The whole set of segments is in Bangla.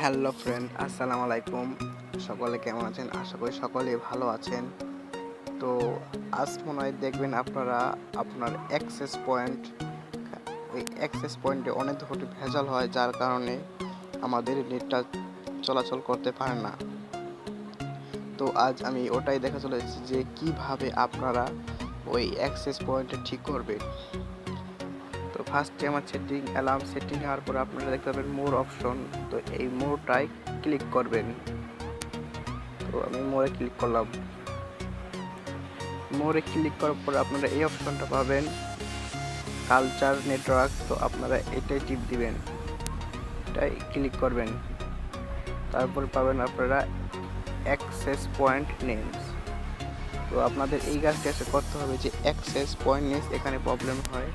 হ্যালো ফ্রেন্ড, আসসালামু আলাইকুম। সকলে কেমন আছেন? আশা করি সকলেই ভালো আছেন। তো আজ মনে হয় দেখবেন আপনারা আপনার অ্যাক্সেস পয়েন্টে অনেক ধরনের ভেজাল হয়, যার কারণে আমাদের নেটটা চলাচল করতে পারে না। তো আজ আমি ওটাই দেখা চলে এসেছি যে কিভাবে আপনারা ওই অ্যাক্সেস পয়েন্টটা ঠিক করবেন। তো ফার্স্টে আমার সেটিং হওয়ার পর আপনারা দেখতে পাবেন মোর অপশন। তো এই মোরটাই ক্লিক করবেন। তো আমি মোরে ক্লিক করলাম। মোরে ক্লিক করার পর আপনারা এই অপশনটা পাবেন, কালচার নেটওয়ার্ক। তো আপনারা এটাই টিপ দিবেন, এটাই ক্লিক করবেন। তারপর পাবেন আপনারা অ্যাক্সেস পয়েন্ট নেমস। তো আপনাদের এই কাজটা করতে হবে যে অ্যাক্সেস পয়েন্ট নেমস এখানে প্রবলেম হয়।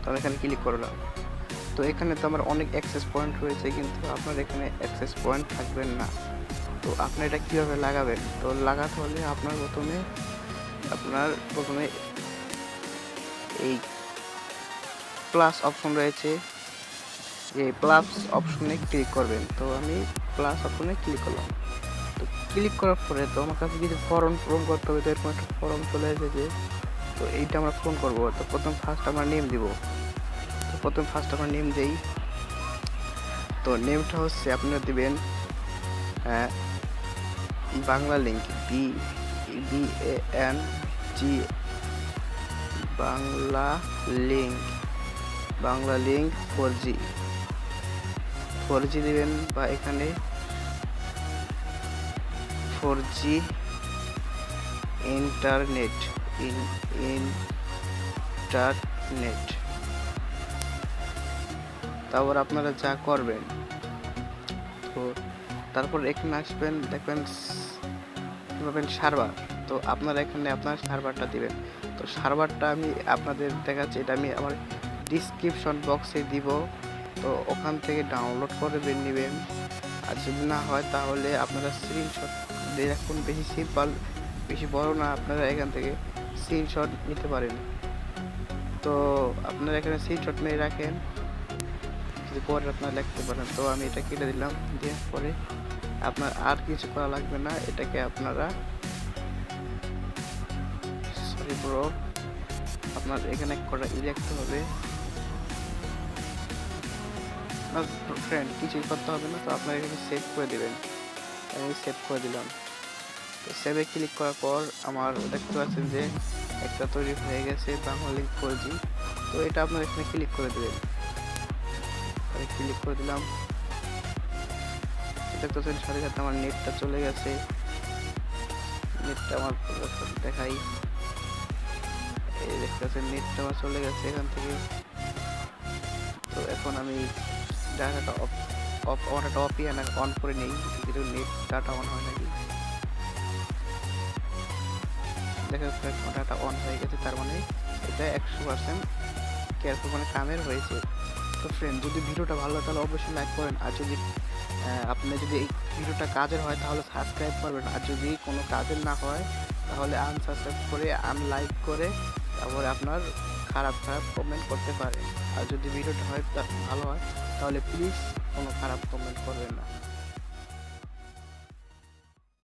তো আমি এখানে ক্লিক করলাম। তো এখানে তো আমার অনেক অ্যাক্সেস পয়েন্ট রয়েছে, কিন্তু আপনার এখানে অ্যাক্সেস পয়েন্ট থাকবেন না। তো আপনি এটা কীভাবে লাগাবেন? তো লাগাতে হলে আপনার প্রথমে এই প্লাস অপশন রয়েছে, এই প্লাস অপশনে ক্লিক করবেন। তো আমি প্লাস অপশনে ক্লিক করলাম। তো ক্লিক করার পরে তো আমার কাছে কিছু ফর্ম পূরণ করতে হবে। তো এরকম একটা ফর্ম চলে এসেছে। তো এইটা আমরা পূরণ করবো। তো ফার্স্ট আমরা নেম দিব। তো ফার্স্ট আমরা নেম দিই। তো নেমটা হচ্ছে আপনারা দিবেন বাংলালিংক, BANG, বাংলালিংক 4G দিবেন, বা এখানে 4G ইন্টারনেট। তারপর আপনারা যা করবেন, তো তারপর এখানে আসবেন, দেখবেন সার্ভার। তো আপনারা এখানে আপনার সার্ভারটা দিবেন। তো সার্ভারটা আমি আপনাদের দেখাচ্ছি, এটা আমি আমার ডিসক্রিপশন বক্সে দিব। তো ওখান থেকে ডাউনলোড করে নেবেন। আর যদি না হয় তাহলে আপনারা স্ক্রিনশট দিয়ে রাখুন। বেশি সিম্পল, বেশি বড় না, আপনারা এখান থেকে স্ক্রিনশট নিতে পারেন। তো আপনারা এখানে স্ক্রিনশট নিয়ে রাখেন, যদি পরে আপনারা লিখতে পারেন। তো আমি এটা কেটে দিলাম। দেওয়ার পরে আপনার আর কিছু করা লাগবে না। এটাকে আপনারা আপনার এখানে কটা লিখতে হবে, ফ্রেন্ড, কিছুই করতে হবে না। তো আপনার এখানে সেভ করে দেবেন। আমি সেভ করে দিলাম। তো সেভে ক্লিক করার পর আমার দেখতে পাচ্ছেন যে একটা তৈরি হয়ে গেছে, বাংলালিংক 4G। তো এটা আপনার এখানে ক্লিক করে দেবেন। আমি ক্লিক করে দিলাম। দেখতে পাচ্ছেন সাথে সাথে আমার নেটটা চলে গেছে। নেটটা আমার দেখাই, এই দেখতে পাচ্ছেন নেটটা আমার চলে গেছে এখান থেকে। তো এখন আমি ডাটাটা অন করে নেই, কিন্তু নেট ডাটা অন হয় নাকি। দেখা যাচ্ছে ডাটা অন হয়ে গেছে, তার মানে এটা 100% কেয়ারফুল, মানে কামের হয়েছে। তো ফ্রেন্ড, যদি ভিডিওটা ভালো হয় তাহলে অবশ্যই লাইক করেন। আর যদি আপনি যদি এই ভিডিওটা কাজের হয় তাহলে সাবস্ক্রাইব করবেন। আর যদি কোনো কাজের না হয় তাহলে আনসাবস্ক্রাইব করে আনলাইক করে তারপরে আপনার খারাপ কমেন্ট করতে পারেন। আর যদি ভিডিওটা হয় ভালো হয় তাহলে প্লিজ কোনো খারাপ কমেন্ট করবেন না।